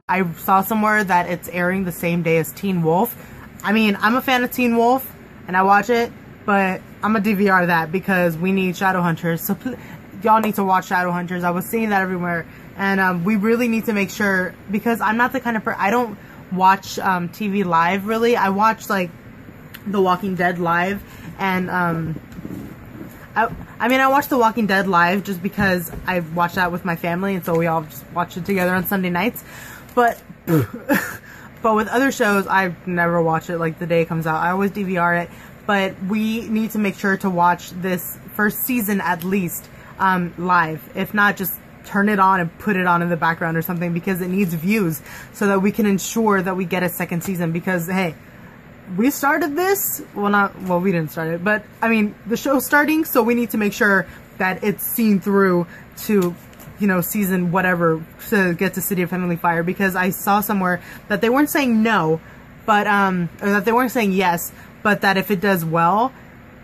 I saw somewhere that it's airing the same day as Teen Wolf. I mean, I'm a fan of Teen Wolf, and I watch it, but I'm gonna DVR that because we need Shadowhunters. So y'all need to watch Shadowhunters. I was seeing that everywhere, and we really need to make sure, because I'm not the kind of person, I don't watch TV live really. I watch like The Walking Dead live, and I mean, I watch The Walking Dead live just because I watch that with my family, and so we all just watch it together on Sunday nights. But but with other shows, I never watch it like the day it comes out. I always DVR it. But we need to make sure to watch this first season at least live. If not, just turn it on and put it on in the background or something, because it needs views so that we can ensure that we get a second season. Because hey, we started this, well, we didn't start it, but I mean, the show's starting, so we need to make sure that it's seen through to, you know, season whatever to get to City of Heavenly Fire. Because I saw somewhere that they weren't saying no, but or that they weren't saying yes, but that if it does well,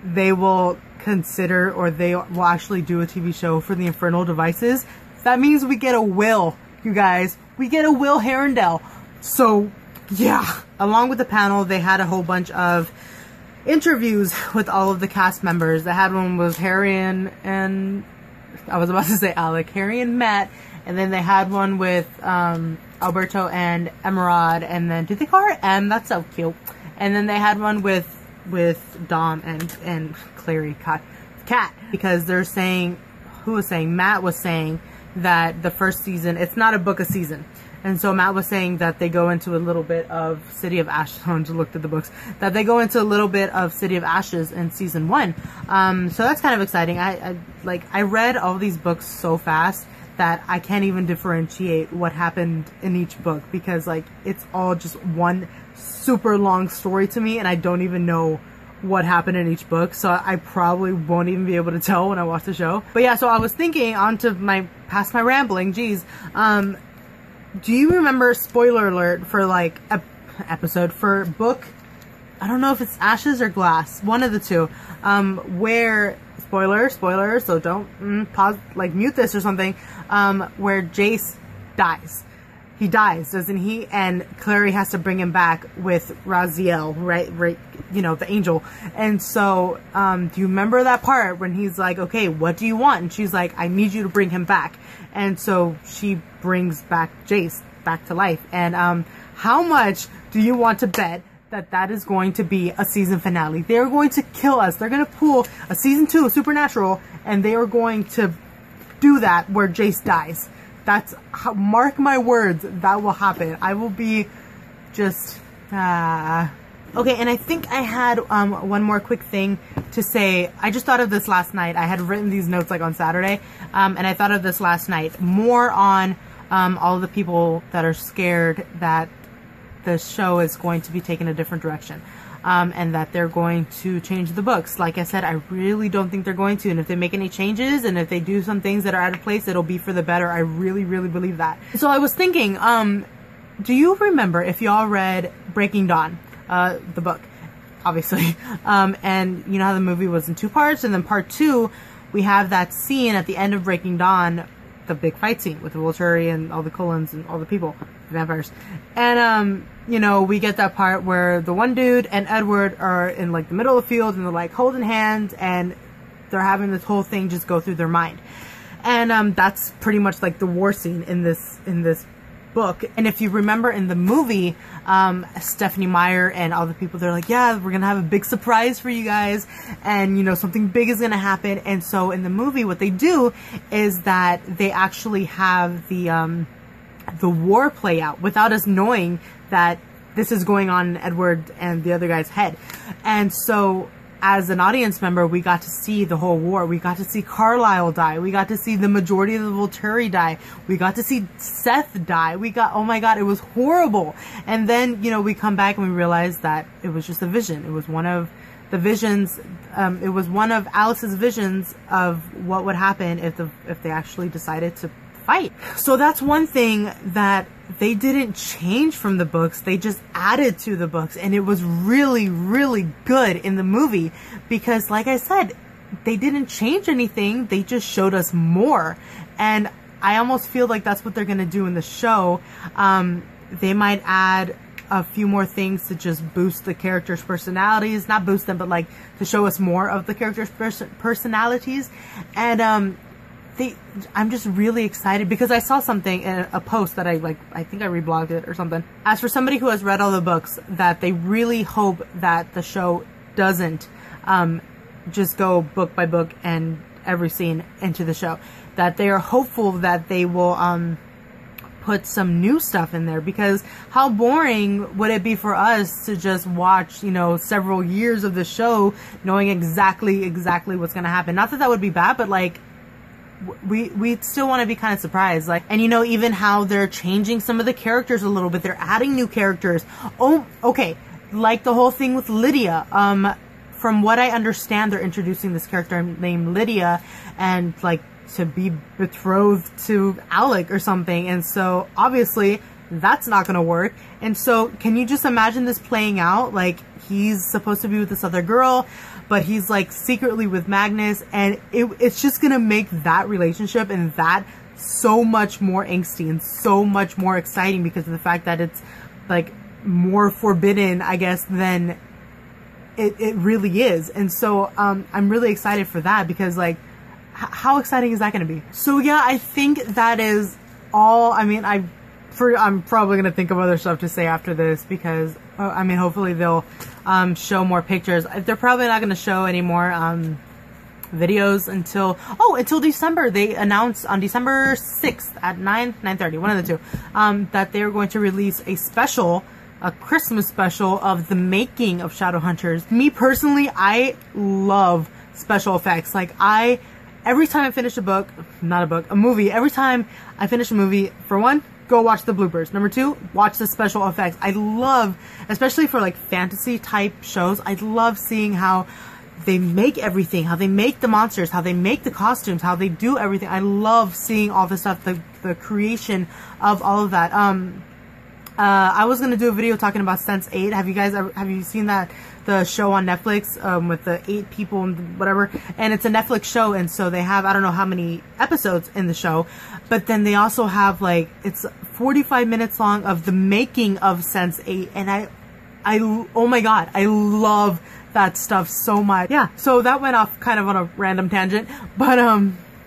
they will consider, or they will actually do a TV show for the Infernal Devices. That means we get a Will, you guys. We get a Will Herondale. So yeah, along with the panel, they had a whole bunch of interviews with all of the cast members. They had one with Harry and I was about to say Alec, Harry and Matt, and then they had one with Alberto and Emerald, and then did they call her M? That's so cute. And then they had one with Dom and Clary Cat, because they're saying, who was saying? Matt was saying that the first season, it's not a book a season. And so Matt was saying that they go into a little bit of City of Ashes. I just looked at the books. That they go into a little bit of City of Ashes in season 1. So that's kind of exciting. I read all these books so fast that I can't even differentiate what happened in each book, because like it's all just one super long story to me, and I don't even know what happened in each book, so I probably won't even be able to tell when I watch the show. But yeah, so I was thinking, past my rambling, geez, do you remember, spoiler alert, for like episode for book, I don't know if it's Ashes or Glass, one of the two, where spoiler, so don't pause, like mute this or something, where Jace dies. He dies, doesn't he? And Clary has to bring him back with Raziel, right, you know, the angel. And so, do you remember that part when he's like, okay, what do you want? And she's like, I need you to bring him back. And so she brings back Jace back to life. And how much do you want to bet that that is going to be a season finale? They're going to kill us. They're going to pull a season 2 of Supernatural, and they are going to do that where Jace dies. That's how, mark my words, that will happen. I will be just, Okay, and I think I had one more quick thing to say. I just thought of this last night. I had written these notes like on Saturday, and I thought of this last night. More on all the people that are scared that the show is going to be taken a different direction. And that they're going to change the books. Like I said, I really don't think they're going to. And if they make any changes, and if they do some things that are out of place, it'll be for the better. I really, really believe that. So I was thinking, do you remember if y'all read Breaking Dawn, the book, obviously, and you know how the movie was in 2 parts, and then part 2, we have that scene at the end of Breaking Dawn, the big fight scene with the Volturi and all the Cullens and all the people, vampires. And, you know, we get that part where the one dude and Edward are in like the middle of the field, and they're like holding hands, and they're having this whole thing just go through their mind. And, that's pretty much like the war scene in this book. And if you remember in the movie, Stephanie Meyer and all the people, they're like, yeah, we're gonna have a big surprise for you guys, and you know, something big is gonna happen. And so in the movie, what they do is that they actually have the war play out without us knowing that this is going on in Edward and the other guy's head. And so as an audience member, we got to see the whole war. We got to see Carlisle die. We got to see the majority of the Volturi die. We got to see Seth die. Oh my God, it was horrible. And then, you know, we come back and we realize that it was just a vision. It was one of the visions. It was one of Alice's visions of what would happen if they actually decided to fight. So that's one thing that they didn't change from the books. They just added to the books, and it was really, really good in the movie because, like I said, they didn't change anything. They just showed us more. And I almost feel like that's what they're gonna do in the show. They might add a few more things to just boost the characters' personalities, not boost them, but like to show us more of the characters' personalities. And I'm just really excited because I saw something in a post that I think I reblogged it or something. As for somebody who has read all the books, that they really hope that the show doesn't just go book by book and every scene into the show. That they are hopeful that they will put some new stuff in there, because how boring would it be for us to just watch, you know, several years of the show knowing exactly what's gonna happen. Not that that would be bad, but like we still want to be kind of surprised. Like, and you know, even how they're changing some of the characters a little bit, they're adding new characters. Oh, okay, like the whole thing with Lydia. From what I understand, they're introducing this character named Lydia, and like to be betrothed to Alec or something, and so obviously that's not gonna work. And so can you just imagine this playing out? Like, he's supposed to be with this other girl, but he's like secretly with Magnus, and it's just gonna make that relationship and that so much more angsty and so much more exciting because of the fact that it's like more forbidden, I guess, than it really is. And so I'm really excited for that, because like how exciting is that going to be? So yeah, I think that is all. I mean, I'm probably going to think of other stuff to say after this, because I mean, hopefully they'll show more pictures. They're probably not going to show any more videos until December. They announced on December 6th at 9:30, one of the two, that they're going to release a Christmas special of the making of Shadowhunters. Me personally, I love special effects. Like, every time I finish a movie, every time I finish a movie, for one, go watch the bloopers. Number two, watch the special effects. I love, especially for like fantasy type shows, I love seeing how they make everything, how they make the monsters, how they make the costumes, how they do everything. I love seeing all this stuff, the creation of all of that. I was gonna do a video talking about Sense8. Have you seen that, the show on Netflix, with the 8 people and whatever? And it's a Netflix show, and so they have, I don't know how many episodes in the show, but then they also have like, it's 45 minutes long of the making of Sense8, and oh my god, I love that stuff so much. Yeah, so that went off kind of on a random tangent, but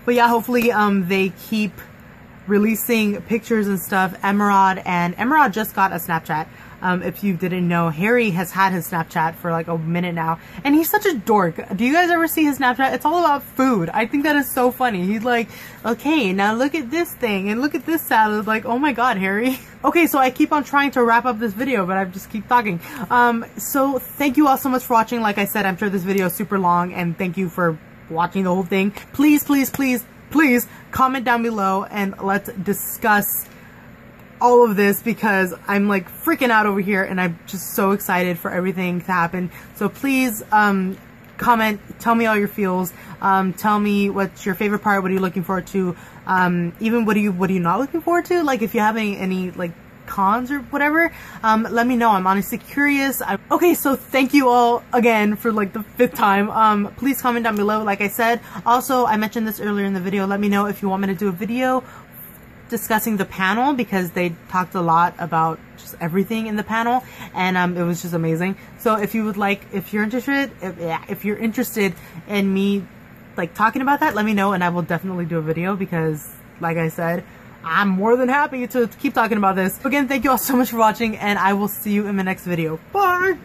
yeah, hopefully they keep releasing pictures and stuff. Emerald just got a Snapchat. If you didn't know, Harry has had his Snapchat for like a minute now, and he's such a dork. Do you guys ever see his Snapchat? It's all about food. I think that is so funny. He's like, okay, now look at this thing and look at this salad. Like, oh my god, Harry. Okay, so I keep on trying to wrap up this video, but I just keep talking. So thank you all so much for watching. Like I said, I'm sure this video is super long, and thank you for watching the whole thing. Please, please, please, please comment down below and let's discuss all of this, because I'm like freaking out over here and I'm just so excited for everything to happen. So please comment, tell me all your feels, tell me what's your favorite part, what are you looking forward to, even what are you not looking forward to, like if you have any like cons or whatever, let me know. I'm honestly curious. Okay, so thank you all again for like the 5th time. Please comment down below, like I said. Also, I mentioned this earlier in the video, let me know if you want me to do a video discussing the panel, because they talked a lot about just everything in the panel, and it was just amazing. So if you would like, if you're interested in me like talking about that, let me know and I will definitely do a video, because like I said, I'm more than happy to keep talking about this. Again, thank you all so much for watching, and I will see you in my next video. Bye!